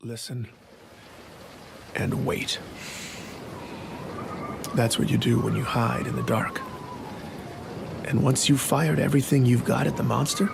Listen and wait. That's what you do when you hide in the dark. And once you've fired everything you've got at the monster,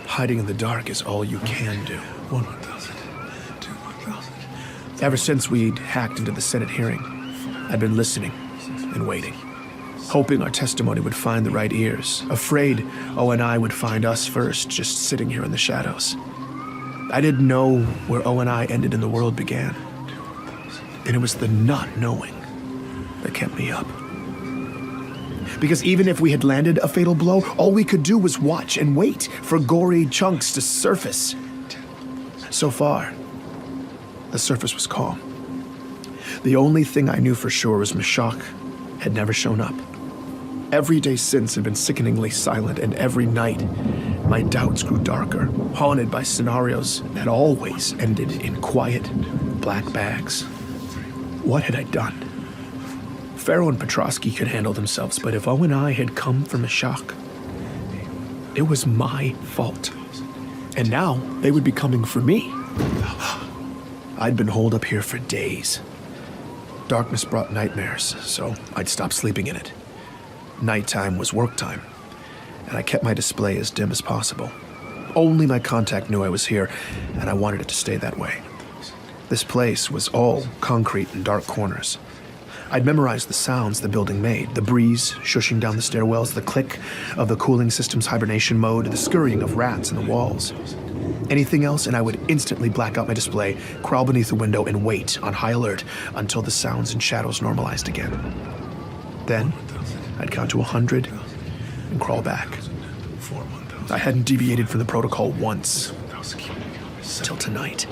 hiding in the dark is all you can do. 1,000, 2,000. Ever since we'd hacked into the Senate hearing, I'd been listening and waiting, hoping our testimony would find the right ears, afraid O&I would find us first, just sitting here in the shadows. I didn't know where O&I ended and the world began. And it was the not knowing that kept me up. Because even if we had landed a fatal blow, all we could do was watch and wait for gory chunks to surface. So far, the surface was calm. The only thing I knew for sure was Mashak had never shown up. Every day since had been sickeningly silent, and every night, my doubts grew darker, haunted by scenarios that always ended in quiet, black bags. What had I done? Pharaoh and Petrosky could handle themselves, but if O&I had come from Mashak, it was my fault. And now, they would be coming for me. I'd been holed up here for days. Darkness brought nightmares, so I'd stop sleeping in it. Nighttime was work time, and I kept my display as dim as possible. Only my contact knew I was here, and I wanted it to stay that way. This place was all concrete and dark corners. I'd memorized the sounds the building made, the breeze shushing down the stairwells, the click of the cooling system's hibernation mode, the scurrying of rats in the walls. Anything else, and I would instantly black out my display, crawl beneath the window, and wait on high alert until the sounds and shadows normalized again. Then, I'd count to 100 and crawl back. I hadn't deviated from the protocol once. Till tonight.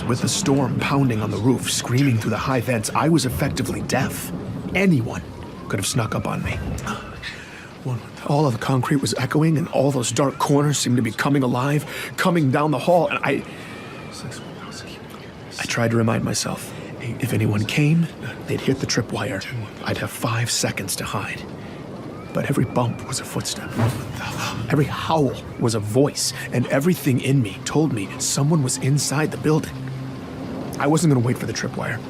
With the storm pounding on the roof, screaming through the high vents, I was effectively deaf. Anyone could have snuck up on me. All of the concrete was echoing, and all those dark corners seemed to be coming alive, coming down the hall, and I tried to remind myself, if anyone came, they'd hit the tripwire. I'd have 5 seconds to hide. But every bump was a footstep. Every howl was a voice, and everything in me told me someone was inside the building. I wasn't going to wait for the tripwire.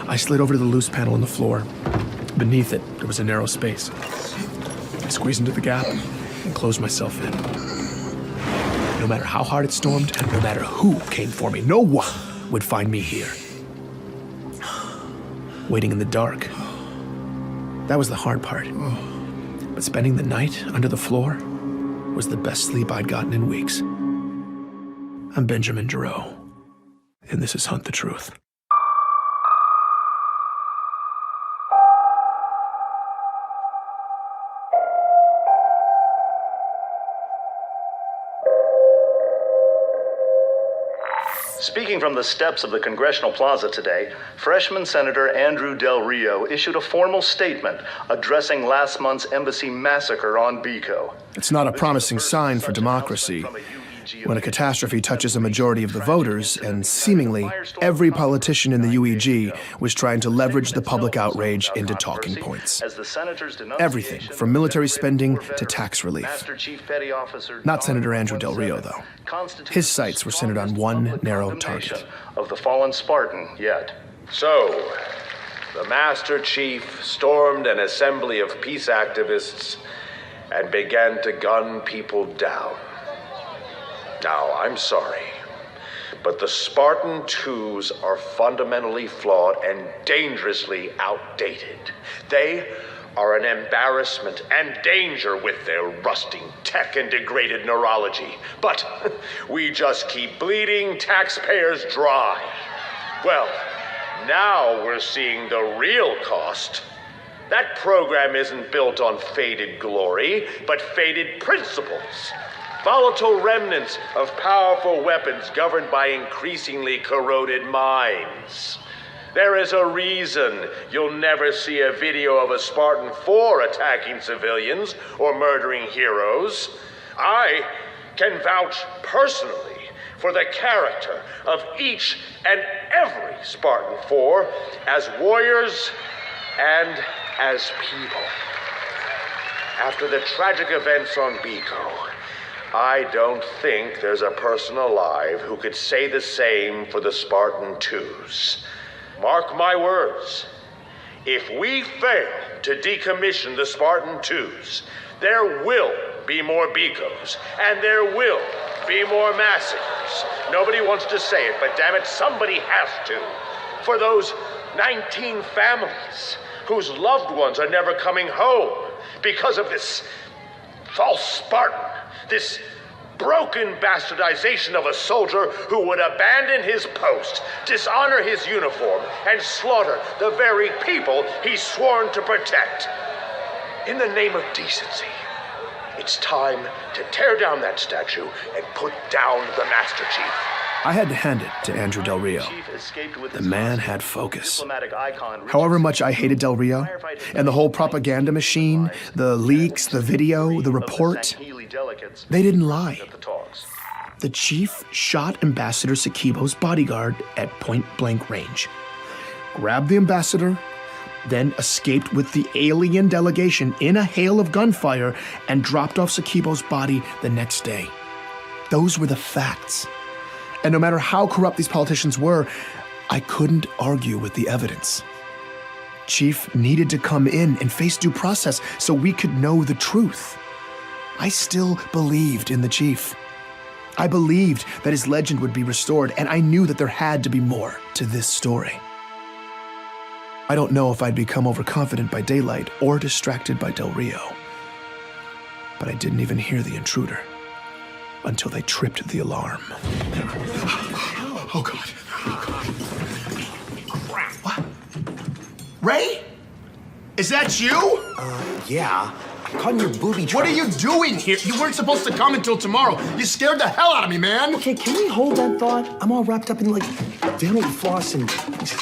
I slid over to the loose panel on the floor. Beneath it, there was a narrow space. I squeezed into the gap and closed myself in. No matter how hard it stormed, no matter who came for me, no one would find me here. Waiting in the dark. That was the hard part. But spending the night under the floor was the best sleep I'd gotten in weeks. I'm Benjamin Giraud, and this is Hunt the Truth. Speaking from the steps of the Congressional Plaza today, freshman Senator Andrew Del Rio issued a formal statement addressing last month's embassy massacre on Biko. It's not a promising sign for democracy when a catastrophe touches a majority of the voters, and seemingly every politician in the UEG was trying to leverage the public outrage into talking points. Everything from military spending to tax relief. Not Senator Andrew Del Rio, though. His sights were centered on one narrow target. Of the fallen Spartan yet. So, the Master Chief stormed an assembly of peace activists and began to gun people down. Now, I'm sorry, but the Spartan 2s are fundamentally flawed and dangerously outdated. They are an embarrassment and danger with their rusting tech and degraded neurology. But we just keep bleeding taxpayers dry. Well, now we're seeing the real cost. That program isn't built on faded glory, but faded principles. Volatile remnants of powerful weapons governed by increasingly corroded minds. There is a reason you'll never see a video of a Spartan 4 attacking civilians or murdering heroes. I can vouch personally for the character of each and every Spartan 4 as warriors and as people. After the tragic events on Biko, I don't think there's a person alive who could say the same for the Spartan 2s. Mark my words. If we fail to decommission the Spartan 2s, there will be more Bikos, and there will be more massacres. Nobody wants to say it, but damn it, somebody has to. For those 19 families whose loved ones are never coming home because of this false Spartan, this broken bastardization of a soldier who would abandon his post, dishonor his uniform, and slaughter the very people he's sworn to protect. In the name of decency, it's time to tear down that statue and put down the Master Chief. I had to hand it to Andrew Del Rio. The man had focus. However much I hated Del Rio, and the whole propaganda machine, the leaks, the video, the report, they didn't lie. The chief shot Ambassador Sakibo's bodyguard at point-blank range, grabbed the ambassador, then escaped with the alien delegation in a hail of gunfire and dropped off Sakibo's body the next day. Those were the facts. And no matter how corrupt these politicians were, I couldn't argue with the evidence. Chief needed to come in and face due process so we could know the truth. I still believed in the chief. I believed that his legend would be restored, and I knew that there had to be more to this story. I don't know if I'd become overconfident by daylight or distracted by Del Rio, but I didn't even hear the intruder until they tripped the alarm. Oh, God. Oh, God. Crap. What? Ray? Is that you? Yeah. I'm caught in your booby trap. What are you doing here? You weren't supposed to come until tomorrow. You scared the hell out of me, man. Okay, can we hold that thought? I'm all wrapped up in, like, dental floss and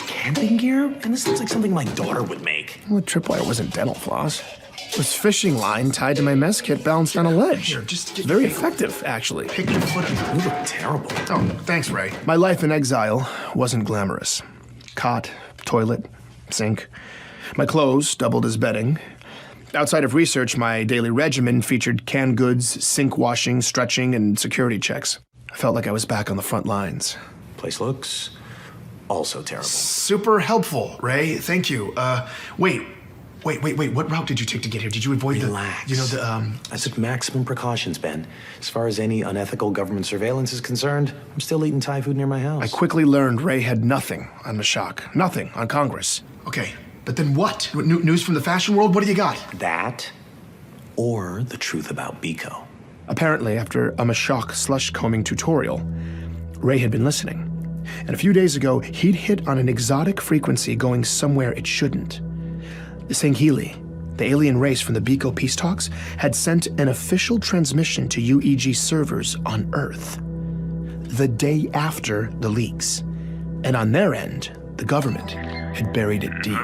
camping gear, and this looks like something my daughter would make. Well, the tripwire wasn't dental floss. It was fishing line tied to my mess kit balanced on a ledge. Here, just get very effective, actually. Pick your foot up. You look terrible. Oh, thanks, Ray. My life in exile wasn't glamorous. Cot, toilet, sink. My clothes doubled as bedding. Outside of research, my daily regimen featured canned goods, sink washing, stretching, and security checks. I felt like I was back on the front lines. Place looks also terrible. Super helpful, Ray. Thank you. Wait. What route did you take to get here? Did you avoid Relax. the, I took maximum precautions, Ben. As far as any unethical government surveillance is concerned, I'm still eating Thai food near my house. I quickly learned Ray had nothing on Mashak, nothing on Congress. Okay, but then what? News from the fashion world? What do you got? That, or the truth about Biko. Apparently, after a Mashak slush combing tutorial, Ray had been listening. And a few days ago, he'd hit on an exotic frequency going somewhere it shouldn't. The Sanghili, the alien race from the Biko peace talks, had sent an official transmission to UEG servers on Earth the day after the leaks. And on their end, the government had buried it deep.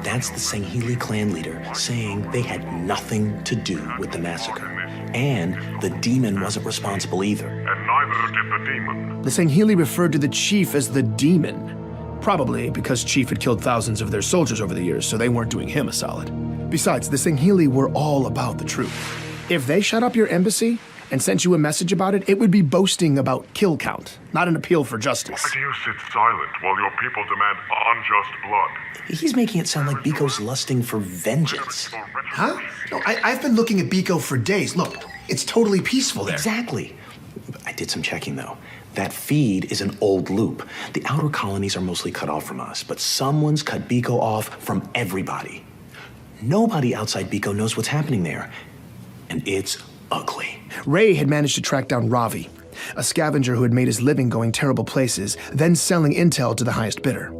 That's the Sanghili clan leader saying they had nothing to do with the massacre. And the demon wasn't responsible either. And neither did the demon. The Sanghili referred to the chief as the demon. Probably because Chief had killed thousands of their soldiers over the years, so they weren't doing him a solid. Besides, the Sanghili were all about the truth. If they shut up your embassy and sent you a message about it, it would be boasting about kill count, not an appeal for justice. Why do you sit silent while your people demand unjust blood? He's making it sound like Biko's lusting for vengeance. Huh? No, I've been looking at Biko for days. Look, it's totally peaceful there. Exactly. I did some checking, though. That feed is an old loop. The Outer Colonies are mostly cut off from us, but someone's cut Biko off from everybody. Nobody outside Biko knows what's happening there, and it's ugly. Ray had managed to track down Ravi, a scavenger who had made his living going terrible places, then selling intel to the highest bidder.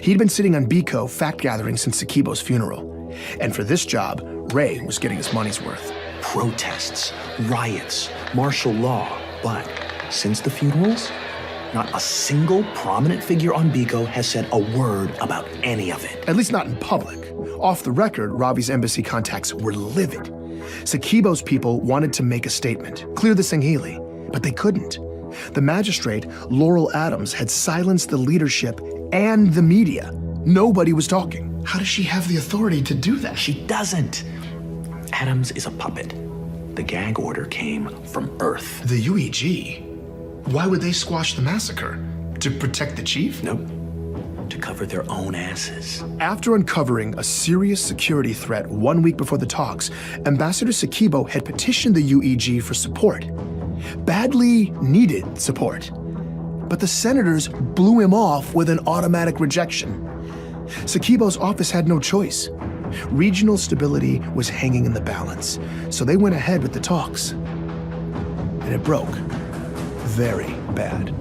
He'd been sitting on Biko fact-gathering since Sakibo's funeral. And for this job, Ray was getting his money's worth. Protests, riots, martial law, but since the funerals, not a single prominent figure on Biko has said a word about any of it. At least not in public. Off the record, Ravi's embassy contacts were livid. Sakibo's people wanted to make a statement, clear the Sanghili, but they couldn't. The magistrate, Laurel Adams, had silenced the leadership and the media. Nobody was talking. How does she have the authority to do that? She doesn't. Adams is a puppet. The gag order came from Earth. The UEG? Why would they squash the massacre? To protect the chief? Nope. To cover their own asses. After uncovering a serious security threat 1 week before the talks, Ambassador Sakibo had petitioned the UEG for support. Badly needed support. But the senators blew him off with an automatic rejection. Sakibo's office had no choice. Regional stability was hanging in the balance, so they went ahead with the talks. And it broke. Very bad.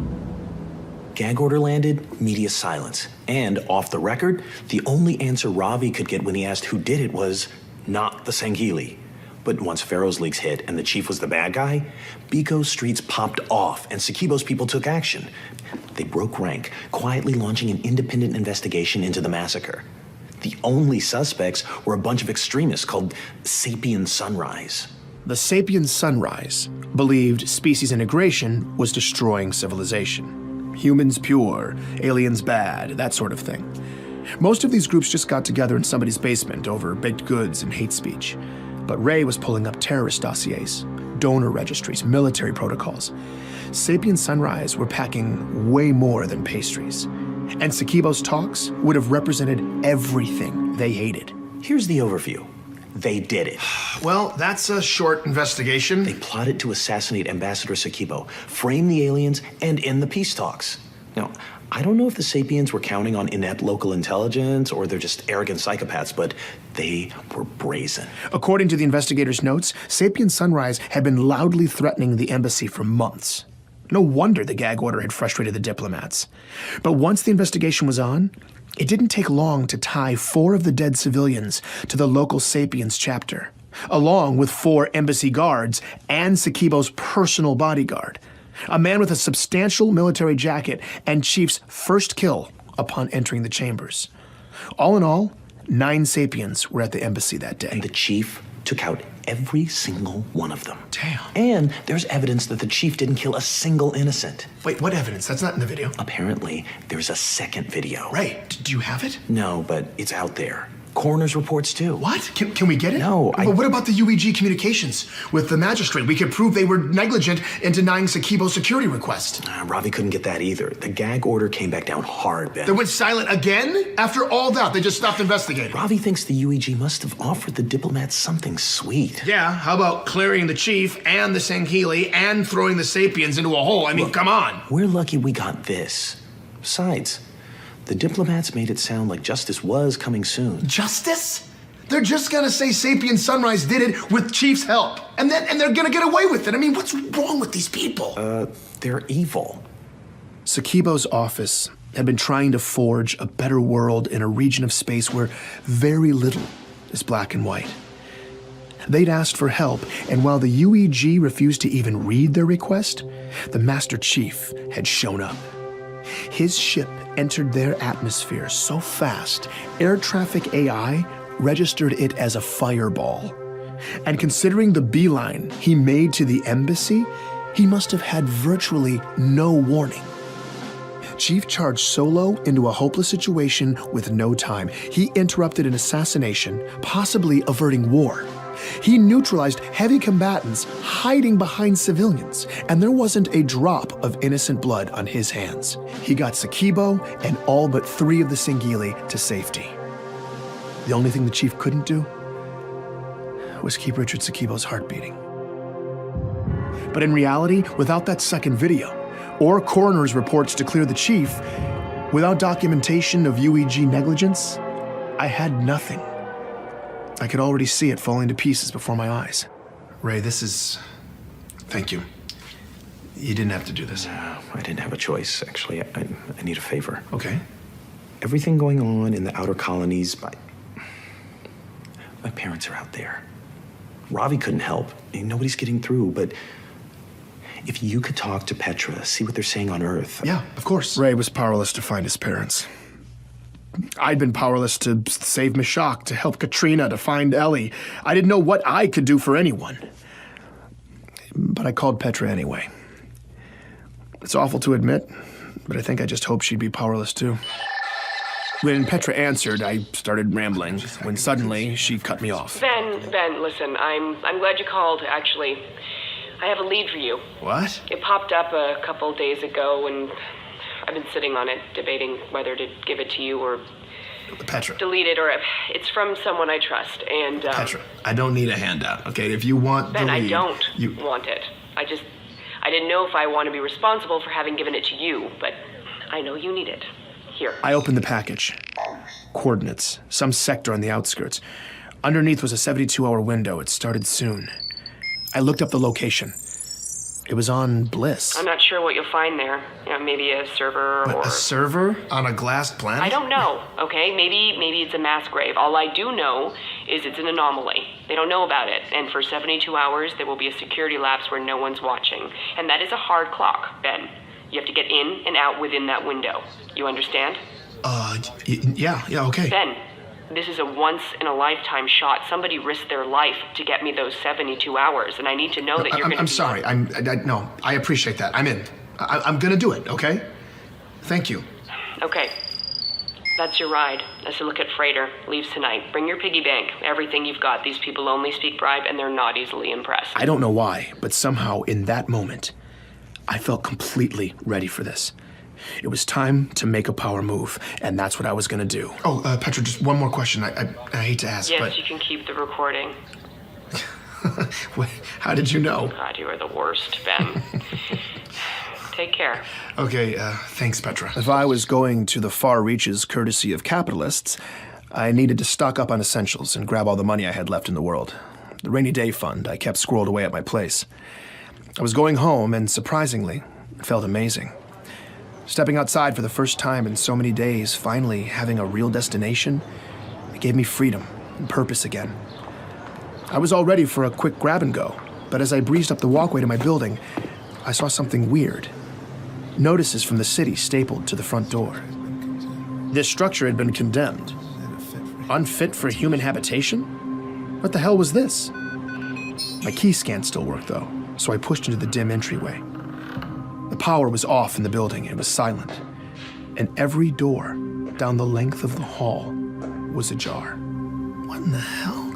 Gag order landed, media silence. And off the record, the only answer Ravi could get when he asked who did it was not the Sangheili. But once Pharaoh's leaks hit and the chief was the bad guy, Biko's streets popped off and Sakibo's people took action. They broke rank, quietly launching an independent investigation into the massacre. The only suspects were a bunch of extremists called Sapien Sunrise. The Sapien Sunrise believed species integration was destroying civilization. Humans pure, aliens bad, that sort of thing. Most of these groups just got together in somebody's basement over baked goods and hate speech. But Ray was pulling up terrorist dossiers, donor registries, military protocols. Sapien Sunrise were packing way more than pastries. And Sakibo's talks would have represented everything they hated. Here's the overview. They did it. Well, that's a short investigation. They plotted to assassinate Ambassador Sakibo, frame the aliens, and end the peace talks. Now, I don't know if the Sapiens were counting on inept local intelligence or they're just arrogant psychopaths, but they were brazen. According to the investigators' notes, Sapien Sunrise had been loudly threatening the embassy for months. No wonder the gag order had frustrated the diplomats. But once the investigation was on, it didn't take long to tie 4 of the dead civilians to the local Sapiens chapter, along with 4 embassy guards and Sakibo's personal bodyguard, a man with a substantial military jacket and Chief's first kill upon entering the chambers. All in all, 9 Sapiens were at the embassy that day. And the chief took out every single one of them. Damn. And there's evidence that the chief didn't kill a single innocent. Wait, what evidence? That's not in the video. Apparently, there's a second video. Ray, do you have it? No, but it's out there. Coroner's reports, too. What? Can we get it? No, But what about the UEG communications with the magistrate? We could prove they were negligent in denying Sakibo's security request. Ravi couldn't get that either. The gag order came back down hard, Ben. They went silent again? After all that, they just stopped investigating. Ravi thinks the UEG must have offered the diplomats something sweet. Yeah, how about clearing the chief and the Sangheili and throwing the Sapiens into a hole? I mean, come on. We're lucky we got this. Besides, the diplomats made it sound like justice was coming soon. Justice? They're just gonna say Sapien Sunrise did it with Chief's help. And they're gonna get away with it. I mean, what's wrong with these people? They're evil. Sakibo's office had been trying to forge a better world in a region of space where very little is black and white. They'd asked for help, and while the UEG refused to even read their request, the Master Chief had shown up. His ship entered their atmosphere so fast, air traffic AI registered it as a fireball. And considering the beeline he made to the embassy, he must have had virtually no warning. Chief charged solo into a hopeless situation with no time. He interrupted an assassination, possibly averting war. He neutralized heavy combatants hiding behind civilians, and there wasn't a drop of innocent blood on his hands. He got Sakibo and all but 3 of the Sangheili to safety. The only thing the chief couldn't do was keep Richard Sakibo's heart beating. But in reality, without that second video, or coroner's reports to clear the chief, without documentation of UEG negligence, I had nothing. I could already see it falling to pieces before my eyes. Ray, thank you. You didn't have to do this. No, I didn't have a choice, actually. I need a favor. Okay. Everything going on in the Outer Colonies, my parents are out there. Ravi couldn't help. Nobody's getting through, but if you could talk to Petra, see what they're saying on Earth. Yeah, of course. Ray was powerless to find his parents. I'd been powerless to save Meshach, to help Katrina, to find Ellie. I didn't know what I could do for anyone. But I called Petra anyway. It's awful to admit, but I think I just hoped she'd be powerless too. When Petra answered, I started rambling, when suddenly she cut me off. Ben, listen, I'm glad you called, actually. I have a lead for you. What? It popped up a couple days ago, and I've been sitting on it, debating whether to give it to you or Petra. delete it, or it's from someone I trust, and... Petra, I don't need a handout, okay? If you want Ben, the lead... I don't want it. I didn't know if I want to be responsible for having given it to you, but I know you need it. Here. I opened the package. Coordinates. Some sector on the outskirts. Underneath was a 72-hour window. It started soon. I looked up the location. It was on Bliss. I'm not sure what you'll find there. Maybe a server or... A server on a glassed planet? I don't know, okay? Maybe it's a mass grave. All I do know is it's an anomaly. They don't know about it. And for 72 hours, there will be a security lapse where no one's watching. And that is a hard clock, Ben. You have to get in and out within that window. You understand? Yeah, okay. Ben, this is a once-in-a-lifetime shot. Somebody risked their life to get me those 72 hours, and I need to know that you're going to I'm sorry. No, I appreciate that. I'm in. I'm gonna do it, okay? Thank you. Okay. That's your ride. That's a look at Freighter. Leaves tonight. Bring your piggy bank. Everything you've got. These people only speak bribe, and they're not easily impressed. I don't know why, but somehow in that moment, I felt completely ready for this. It was time to make a power move, and that's what I was gonna do. Oh, Petra, just one more question. I hate to ask, yes, but... you can keep the recording. How did you know? God, you are the worst, Ben. Take care. Okay, thanks, Petra. If I was going to the far reaches courtesy of capitalists, I needed to stock up on essentials and grab all the money I had left in the world. The rainy day fund I kept squirreled away at my place. I was going home, and surprisingly, it felt amazing. Stepping outside for the first time in so many days, finally having a real destination, it gave me freedom and purpose again. I was all ready for a quick grab and go, but as I breezed up the walkway to my building, I saw something weird. Notices from the city stapled to the front door. This structure had been condemned. Unfit for human habitation? What the hell was this? My key scan still worked, though, so I pushed into the dim entryway. The power was off in the building. It was silent. And every door down the length of the hall was ajar. What in the hell?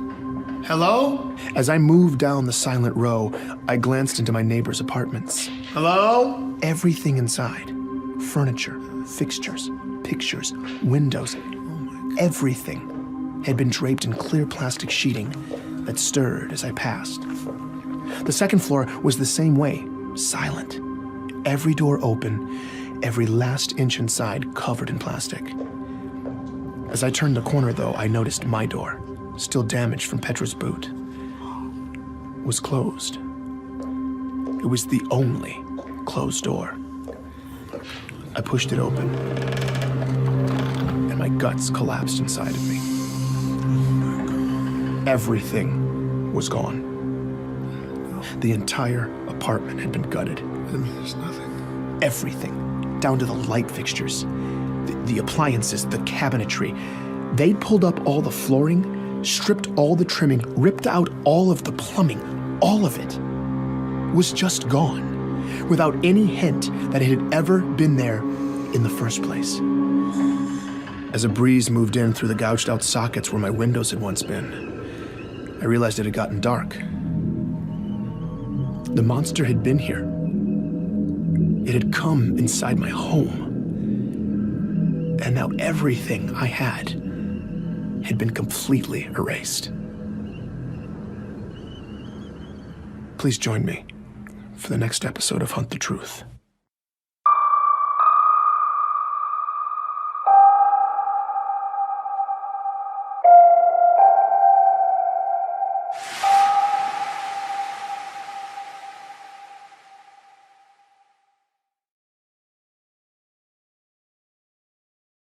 Hello? As I moved down the silent row, I glanced into my neighbor's apartments. Hello? Everything inside. Furniture, fixtures, pictures, windows. Everything had been draped in clear plastic sheeting that stirred as I passed. The second floor was the same way, silent. Every door open, every last inch inside covered in plastic. As I turned the corner, though, I noticed my door, still damaged from Petra's boot, was closed. It was the only closed door. I pushed it open, and my guts collapsed inside of me. Everything was gone. The entire apartment had been gutted. There's nothing. Everything, down to the light fixtures, the appliances, the cabinetry. They'd pulled up all the flooring, stripped all the trimming, ripped out all of the plumbing. All of it was just gone, without any hint that it had ever been there in the first place. As a breeze moved in through the gouged out sockets where my windows had once been, I realized it had gotten dark. The monster had been here. It had come inside my home. And now everything I had been completely erased. Please join me for the next episode of Hunt the Truth.